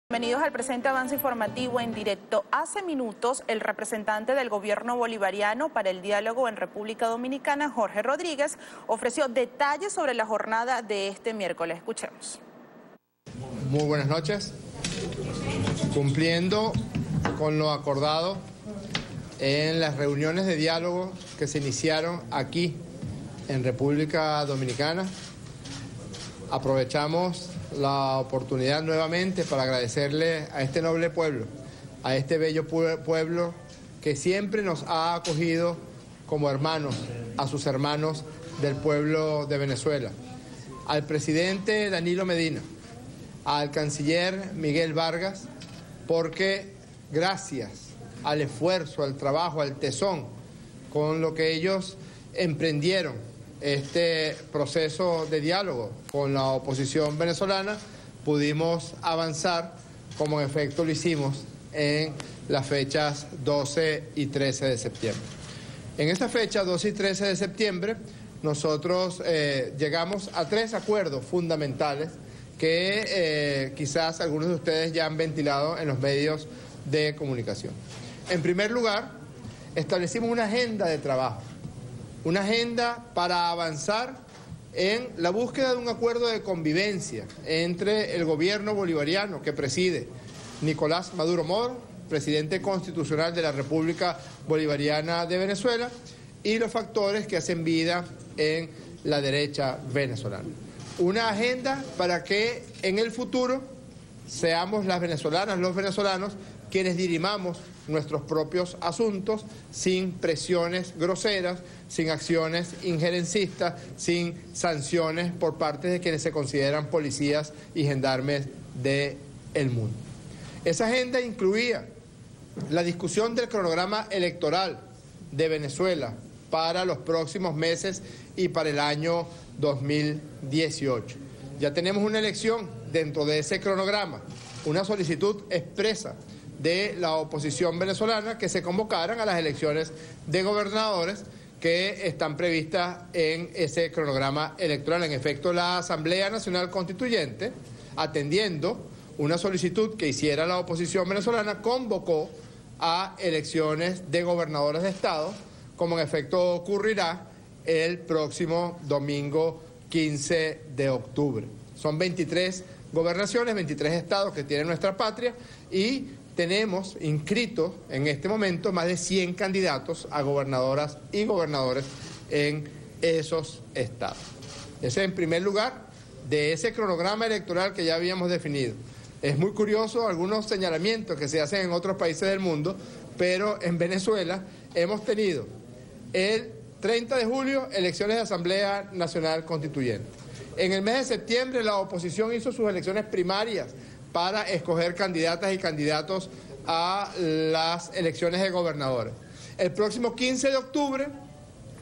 Bienvenidos al presente avance informativo en directo. Hace minutos, el representante del gobierno bolivariano para el diálogo en República Dominicana, Jorge Rodríguez, ofreció detalles sobre la jornada de este miércoles. Escuchemos. Muy buenas noches. Cumpliendo con lo acordado en las reuniones de diálogo que se iniciaron aquí en República Dominicana, aprovechamos la oportunidad nuevamente para agradecerle a este noble pueblo, a este bello pueblo que siempre nos ha acogido como hermanos, a sus hermanos del pueblo de Venezuela, al presidente Danilo Medina, al canciller Miguel Vargas, porque gracias al esfuerzo, al trabajo, al tesón con lo que ellos emprendieron este proceso de diálogo con la oposición venezolana, pudimos avanzar como en efecto lo hicimos en las fechas 12 y 13 de septiembre. En esta fecha, 12 y 13 de septiembre, nosotros llegamos a tres acuerdos fundamentales que quizás algunos de ustedes ya han ventilado en los medios de comunicación. En primer lugar, establecimos una agenda de trabajo, una agenda para avanzar en la búsqueda de un acuerdo de convivencia entre el gobierno bolivariano que preside Nicolás Maduro Moro, presidente constitucional de la República Bolivariana de Venezuela, y los factores que hacen vida en la derecha venezolana. Una agenda para que en el futuro seamos las venezolanas, los venezolanos, quienes dirimamos nuestros propios asuntos sin presiones groseras, sin acciones injerencistas, sin sanciones por parte de quienes se consideran policías y gendarmes del mundo. Esa agenda incluía la discusión del cronograma electoral de Venezuela para los próximos meses y para el año 2018. Ya tenemos una elección dentro de ese cronograma, una solicitud expresa de la oposición venezolana que se convocaran a las elecciones de gobernadores que están previstas en ese cronograma electoral. En efecto, la Asamblea Nacional Constituyente, atendiendo una solicitud que hiciera la oposición venezolana, convocó a elecciones de gobernadores de estado, como en efecto ocurrirá el próximo domingo 15 de octubre. Son 23 gobernaciones, 23 estados que tiene nuestra patria, y tenemos inscritos en este momento más de 100 candidatos a gobernadoras y gobernadores en esos estados. Ese en primer lugar de ese cronograma electoral que ya habíamos definido. Es muy curioso algunos señalamientos que se hacen en otros países del mundo, pero en Venezuela hemos tenido el 30 de julio elecciones de Asamblea Nacional Constituyente. En el mes de septiembre la oposición hizo sus elecciones primarias para escoger candidatas y candidatos a las elecciones de gobernadores. El próximo 15 de octubre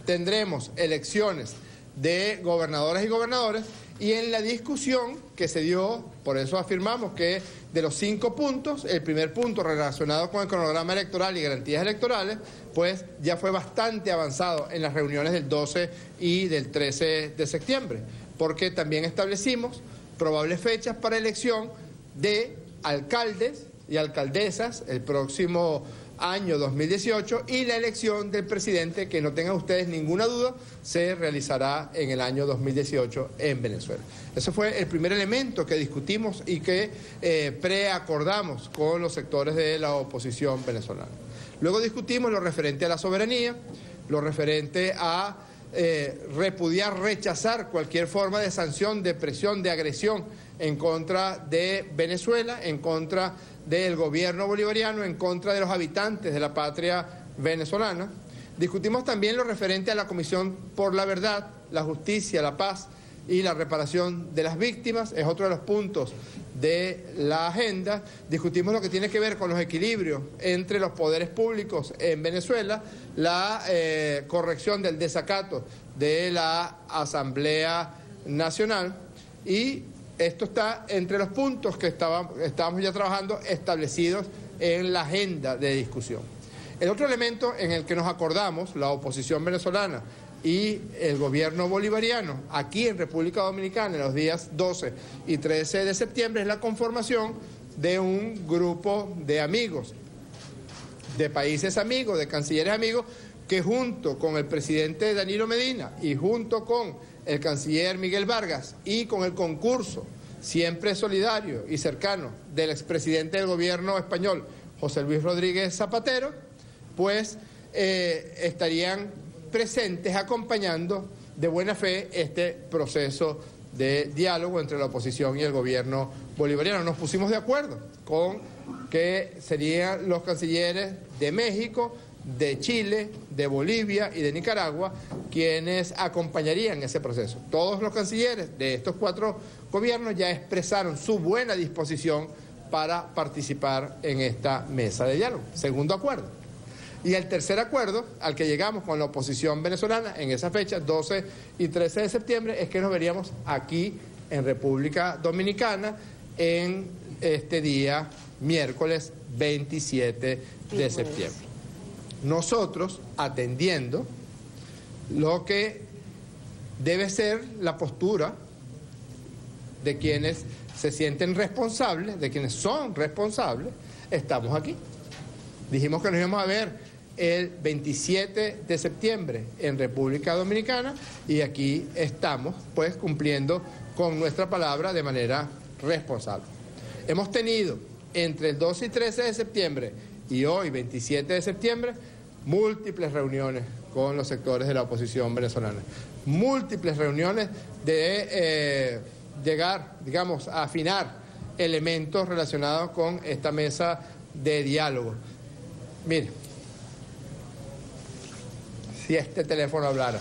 tendremos elecciones de gobernadoras y gobernadores, y en la discusión que se dio, por eso afirmamos que de los 5 puntos, el primer punto relacionado con el cronograma electoral y garantías electorales, pues ya fue bastante avanzado en las reuniones del 12 y del 13 de septiembre, porque también establecimos probables fechas para elección de alcaldes y alcaldesas el próximo año 2018, y la elección del presidente, que no tengan ustedes ninguna duda, se realizará en el año 2018 en Venezuela. Ese fue el primer elemento que discutimos y que preacordamos con los sectores de la oposición venezolana. Luego discutimos lo referente a la soberanía, lo referente a repudiar, rechazar cualquier forma de sanción, de presión, de agresión en contra de Venezuela, en contra del gobierno bolivariano, en contra de los habitantes de la patria venezolana. Discutimos también lo referente a la Comisión por la Verdad, la Justicia, la Paz y la Reparación de las Víctimas, es otro de los puntos de la agenda. Discutimos lo que tiene que ver con los equilibrios entre los poderes públicos en Venezuela, la corrección del desacato de la Asamblea Nacional, y esto está entre los puntos que estábamos ya trabajando establecidos en la agenda de discusión. El otro elemento en el que nos acordamos, la oposición venezolana y el gobierno bolivariano aquí en República Dominicana en los días 12 y 13 de septiembre, es la conformación de un grupo de amigos, de países amigos, de cancilleres amigos, que junto con el presidente Danilo Medina y junto con el canciller Miguel Vargas y con el concurso siempre solidario y cercano del expresidente del gobierno español, José Luis Rodríguez Zapatero, pues estarían presentes acompañando de buena fe este proceso de diálogo entre la oposición y el gobierno bolivariano. Nos pusimos de acuerdo con que serían los cancilleres de México, de Chile, de Bolivia y de Nicaragua quienes acompañarían ese proceso. Todos los cancilleres de estos 4 gobiernos ya expresaron su buena disposición para participar en esta mesa de diálogo. Segundo acuerdo. Y el tercer acuerdo al que llegamos con la oposición venezolana en esa fecha, 12 y 13 de septiembre, es que nos veríamos aquí en República Dominicana en este día miércoles 27 de septiembre. Nosotros atendiendo lo que debe ser la postura de quienes se sienten responsables, de quienes son responsables, estamos aquí. Dijimos que nos íbamos a ver el 27 de septiembre en República Dominicana y aquí estamos pues cumpliendo con nuestra palabra de manera responsable. Hemos tenido entre el 12 y 13 de septiembre y hoy 27 de septiembre múltiples reuniones con los sectores de la oposición venezolana, múltiples reuniones de llegar, digamos, a afinar elementos relacionados con esta mesa de diálogo. Mire, si este teléfono hablara,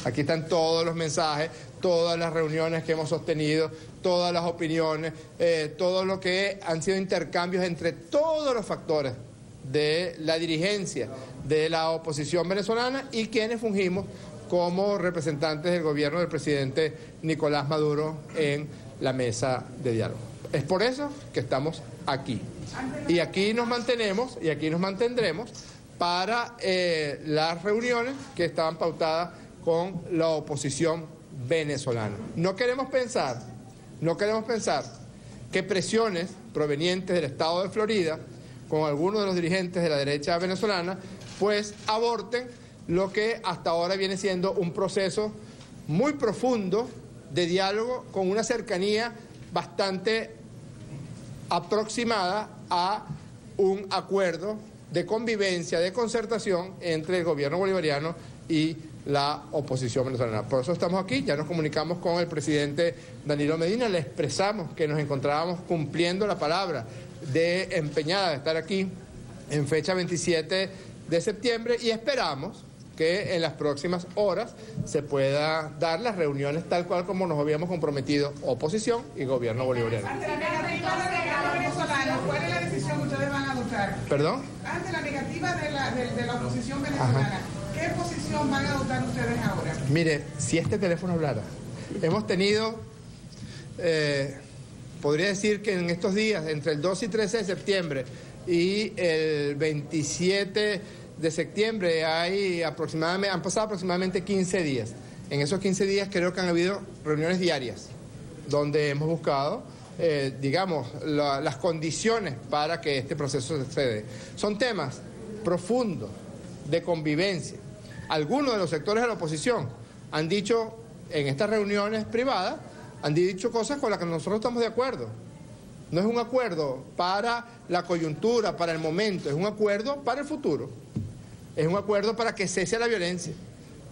aquí están todos los mensajes, todas las reuniones que hemos sostenido, todas las opiniones, todo lo que han sido intercambios entre todos los factores de la dirigencia de la oposición venezolana y quienes fungimos como representantes del gobierno del presidente Nicolás Maduro en la mesa de diálogo. Es por eso que estamos aquí. Y aquí nos mantenemos y aquí nos mantendremos para las reuniones que estaban pautadas con la oposición venezolana. No queremos pensar que presiones provenientes del estado de Florida con algunos de los dirigentes de la derecha venezolana pues aborten lo que hasta ahora viene siendo un proceso muy profundo de diálogo con una cercanía bastante aproximada a un acuerdo de convivencia, de concertación entre el gobierno bolivariano y la oposición venezolana. Por eso estamos aquí, ya nos comunicamos con el presidente Danilo Medina, le expresamos que nos encontrábamos cumpliendo la palabra de empeñada de estar aquí en fecha 27 de septiembre y esperamos que en las próximas horas se pueda dar las reuniones tal cual como nos habíamos comprometido oposición y gobierno bolivariano. Ante la negativa del venezolano, ¿cuál es la decisión que ustedes van a adoptar? ¿Perdón? Ante la negativa de la oposición venezolana, ¿qué posición van a adoptar ustedes ahora? Mire, si este teléfono hablara, hemos tenido, podría decir que en estos días, entre el 2 y 13 de septiembre y el 27 de septiembre han pasado aproximadamente 15 días. En esos 15 días creo que han habido reuniones diarias donde hemos buscado, digamos, las condiciones para que este proceso se dé. Son temas profundos de convivencia. Algunos de los sectores de la oposición han dicho en estas reuniones privadas, han dicho cosas con las que nosotros estamos de acuerdo. No es un acuerdo para la coyuntura, para el momento, es un acuerdo para el futuro. Es un acuerdo para que cese la violencia.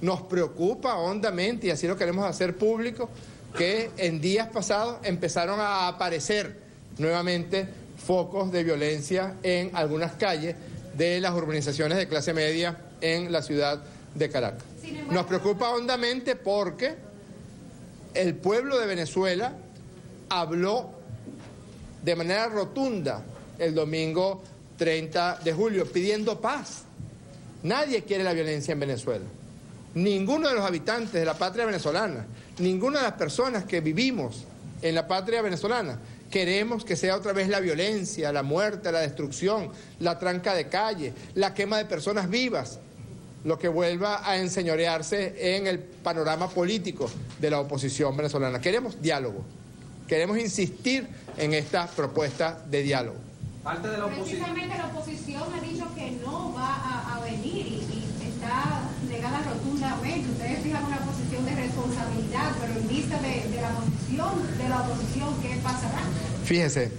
Nos preocupa hondamente, y así lo queremos hacer público, que en días pasados empezaron a aparecer nuevamente focos de violencia en algunas calles de las urbanizaciones de clase media en la ciudad de Caracas. Nos preocupa hondamente porque el pueblo de Venezuela habló de manera rotunda el domingo 30 de julio pidiendo paz. Nadie quiere la violencia en Venezuela. Ninguno de los habitantes de la patria venezolana, ninguna de las personas que vivimos en la patria venezolana, queremos que sea otra vez la violencia, la muerte, la destrucción, la tranca de calle, la quema de personas vivas, lo que vuelva a enseñorearse en el panorama político de la oposición venezolana. Queremos diálogo. queremos insistir en esta propuesta de diálogo. Parte de la oposición. Precisamente la oposición ha dicho que no va a venir y está negada rotundamente. Ustedes fijan una posición de responsabilidad, pero en vista de la oposición, ¿qué pasará? Fíjese,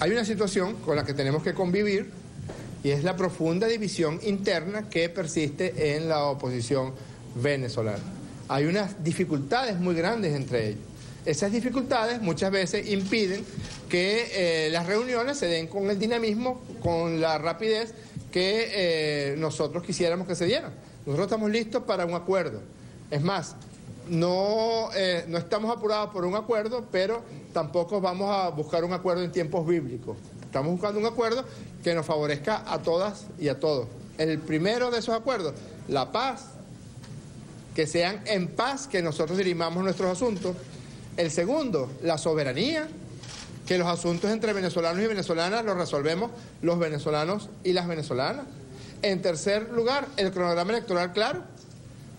hay una situación con la que tenemos que convivir y es la profunda división interna que persiste en la oposición venezolana. Hay unas dificultades muy grandes entre ellos. Esas dificultades muchas veces impiden que las reuniones se den con el dinamismo, con la rapidez que nosotros quisiéramos que se dieran. Nosotros estamos listos para un acuerdo. Es más, no estamos apurados por un acuerdo, pero tampoco vamos a buscar un acuerdo en tiempos bíblicos. Estamos buscando un acuerdo que nos favorezca a todas y a todos. El primero de esos acuerdos, la paz, que sean en paz que nosotros dirimamos nuestros asuntos. El segundo, la soberanía, que los asuntos entre venezolanos y venezolanas los resolvemos los venezolanos y las venezolanas. En tercer lugar, el cronograma electoral claro.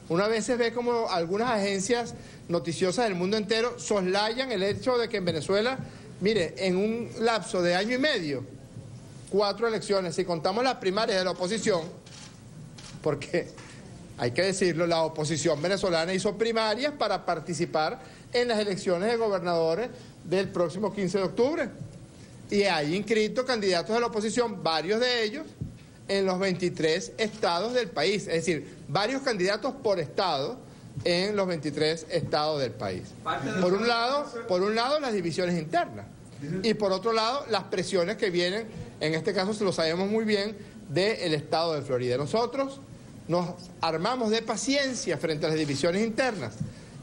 Una vez se ve como algunas agencias noticiosas del mundo entero soslayan el hecho de que en Venezuela, mire, en un lapso de año y medio, 4 elecciones, si contamos las primarias de la oposición, porque hay que decirlo, la oposición venezolana hizo primarias para participar en las elecciones de gobernadores del próximo 15 de octubre. Y hay inscritos candidatos de la oposición, varios de ellos, en los 23 estados del país. Es decir, varios candidatos por estado en los 23 estados del país. Por un lado, las divisiones internas. Y por otro lado, las presiones que vienen, en este caso se lo sabemos muy bien, del estado de Florida. Nosotros nos armamos de paciencia frente a las divisiones internas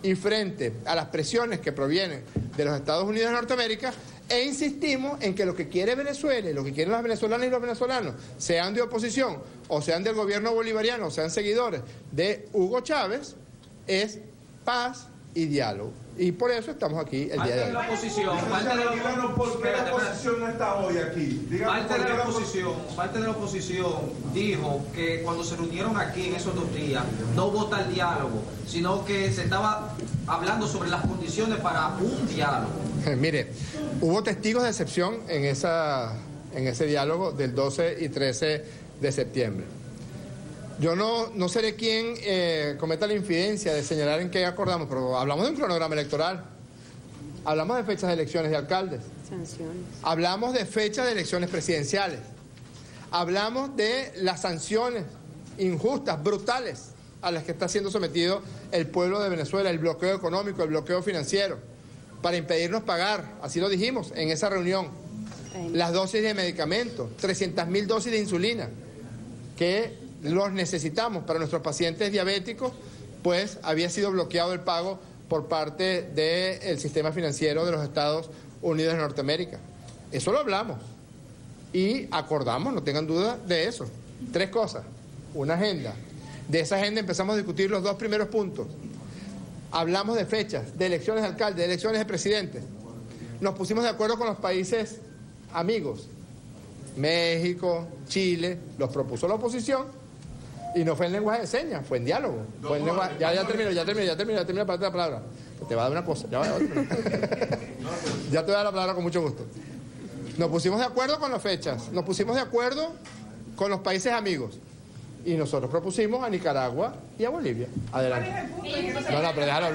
y frente a las presiones que provienen de los Estados Unidos de Norteamérica e insistimos en que lo que quiere Venezuela y lo que quieren las venezolanas y los venezolanos, sean de oposición o sean del gobierno bolivariano o sean seguidores de Hugo Chávez, es paz y diálogo. Y por eso estamos aquí el día de hoy. ¿Por qué la oposición no está hoy aquí? Parte de la oposición dijo que cuando se reunieron aquí en esos 2 días no hubo tal diálogo, sino que se estaba hablando sobre las condiciones para un diálogo. Mire, hubo testigos de excepción en ese diálogo del 12 y 13 de septiembre. Yo no seré quien cometa la infidencia de señalar en qué acordamos, pero hablamos de un cronograma electoral, hablamos de fechas de elecciones de alcaldes, sanciones. Hablamos de fechas de elecciones presidenciales, hablamos de las sanciones injustas, brutales, a las que está siendo sometido el pueblo de Venezuela, el bloqueo económico, el bloqueo financiero, para impedirnos pagar, así lo dijimos en esa reunión, las dosis de medicamentos, 300.000 dosis de insulina, que los necesitamos para nuestros pacientes diabéticos, pues había sido bloqueado el pago por parte del sistema financiero de los Estados Unidos de Norteamérica. Eso lo hablamos y acordamos, no tengan duda de eso. 3 cosas, una agenda. De esa agenda empezamos a discutir los 2 primeros puntos. Hablamos de fechas, de elecciones de alcalde, de elecciones de presidente. Nos pusimos de acuerdo con los países amigos. México, Chile, los propuso la oposición. Y no fue en lenguaje de señas, fue en diálogo. Fue en lenguaje... Ya termino para la palabra. Te va a dar una cosa, ya te voy a dar la palabra con mucho gusto. Nos pusimos de acuerdo con las fechas, nos pusimos de acuerdo con los países amigos. Y nosotros propusimos a Nicaragua y a Bolivia. Adelante. No, pero déjalo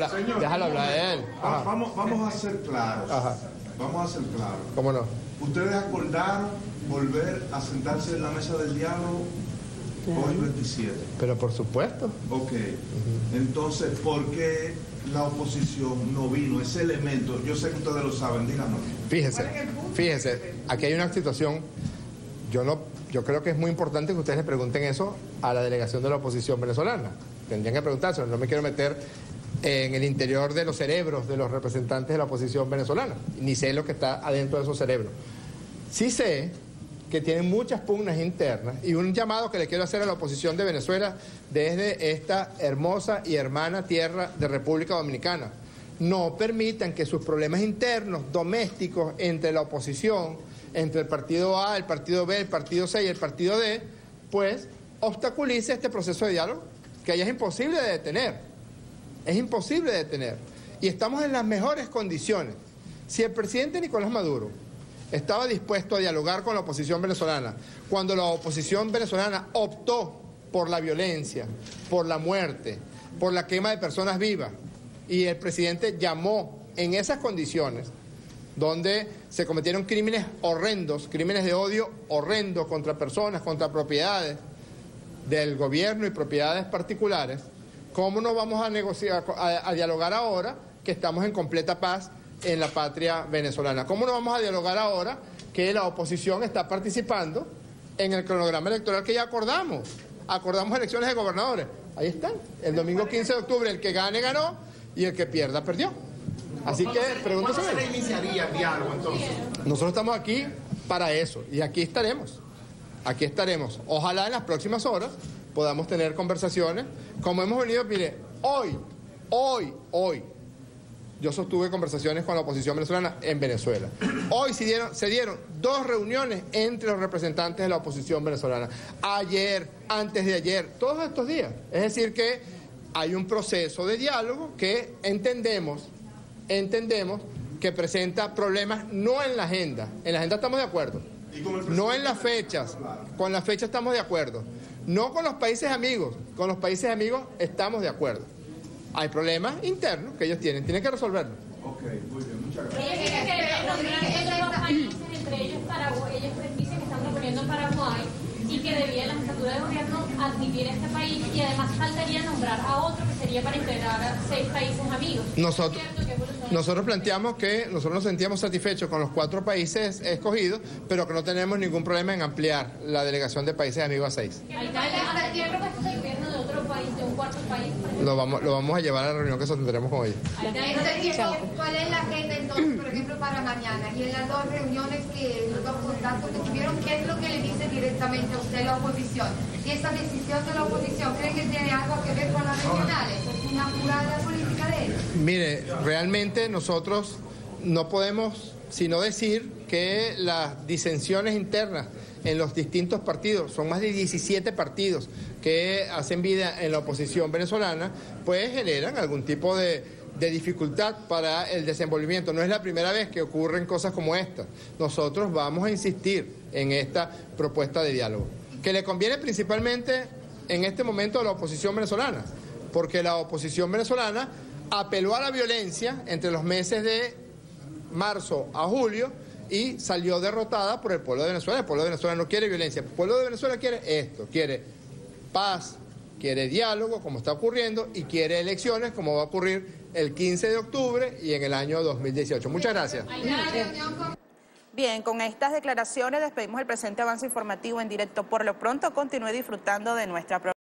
hablar de él. Vamos a ser claros. Ajá. Vamos a ser claros. ¿Cómo no? Ustedes acordaron volver a sentarse en la mesa del diálogo hoy 27. Pero por supuesto. Ok. Entonces, ¿por qué la oposición no vino? Ese elemento, yo sé que ustedes lo saben, díganos. Fíjese, aquí hay una situación, yo creo que es muy importante que ustedes le pregunten eso a la delegación de la oposición venezolana. Tendrían que preguntárselo, no me quiero meter en el interior de los cerebros de los representantes de la oposición venezolana, ni sé lo que está adentro de esos cerebros. Sí sé que tienen muchas pugnas internas y un llamado que le quiero hacer a la oposición de Venezuela desde esta hermosa y hermana tierra de República Dominicana. No permitan que sus problemas internos, domésticos, entre la oposición, entre el partido A, el partido B, el partido C y el partido D, pues obstaculice este proceso de diálogo, que ya es imposible de detener. Es imposible de detener. y estamos en las mejores condiciones. Si el presidente Nicolás Maduro estaba dispuesto a dialogar con la oposición venezolana, cuando la oposición venezolana optó por la violencia, por la muerte, por la quema de personas vivas, y el presidente llamó en esas condiciones, donde se cometieron crímenes horrendos, crímenes de odio horrendos contra personas, contra propiedades del gobierno y propiedades particulares, ¿cómo no vamos a negociar, a dialogar ahora que estamos en completa paz en la patria venezolana? ¿Cómo no vamos a dialogar ahora que la oposición está participando en el cronograma electoral que ya acordamos? Acordamos elecciones de gobernadores. Ahí están. El domingo 15 de octubre, el que gane, ganó, y el que pierda, perdió. Así que, pregúntese. ¿Cuándo se reiniciaría el diálogo, entonces? Nosotros estamos aquí para eso, y aquí estaremos. Aquí estaremos. Ojalá en las próximas horas podamos tener conversaciones, como hemos venido, mire, hoy, yo sostuve conversaciones con la oposición venezolana en Venezuela. Hoy se dieron 2 reuniones entre los representantes de la oposición venezolana. Ayer, antes de ayer, todos estos días. Es decir que hay un proceso de diálogo que entendemos que presenta problemas no en la agenda. En la agenda estamos de acuerdo. No en las fechas. Con las fechas estamos de acuerdo. No con los países amigos. Con los países amigos estamos de acuerdo. Hay problemas internos que ellos tienen que resolverlos. Ok, muy bien, muchas gracias. Ellos dicen que entre los países, entre ellos Paraguay, ellos dicen que están proponiendo Paraguay y que debía la jefatura de gobierno admitir a este país, y además faltaría nombrar a otro que sería para integrar a 6 países amigos. Nosotros planteamos que nosotros nos sentíamos satisfechos con los 4 países escogidos, pero que no tenemos ningún problema en ampliar la delegación de países amigos a 6. ¿Qué propuesta de gobierno de otro país, de un cuarto país? Lo vamos a llevar a la reunión que sostendremos con ellos. ¿Cuál es la agenda entonces, por ejemplo, para mañana? Y en las 2 reuniones los 2 contactos que tuvieron, ¿qué es lo que le dice directamente a usted la oposición? Y esta decisión de la oposición, ¿cree que tiene algo que ver con las regionales? ¿Es una jugada política de ellos? Mire, realmente nosotros no podemos sino decir que las disensiones internas en los distintos partidos, son más de 17 partidos que hacen vida en la oposición venezolana, pues generan algún tipo de dificultad para el desenvolvimiento. No es la primera vez que ocurren cosas como esta. Nosotros vamos a insistir en esta propuesta de diálogo, que le conviene principalmente en este momento a la oposición venezolana, porque la oposición venezolana apeló a la violencia entre los meses de marzo a julio y salió derrotada por el pueblo de Venezuela. El pueblo de Venezuela no quiere violencia. El pueblo de Venezuela quiere esto, quiere paz, quiere diálogo, como está ocurriendo, y quiere elecciones, como va a ocurrir el 15 de octubre y en el año 2018. Muchas gracias. Bien, con estas declaraciones despedimos el presente avance informativo en directo. Por lo pronto, continúe disfrutando de nuestra programación.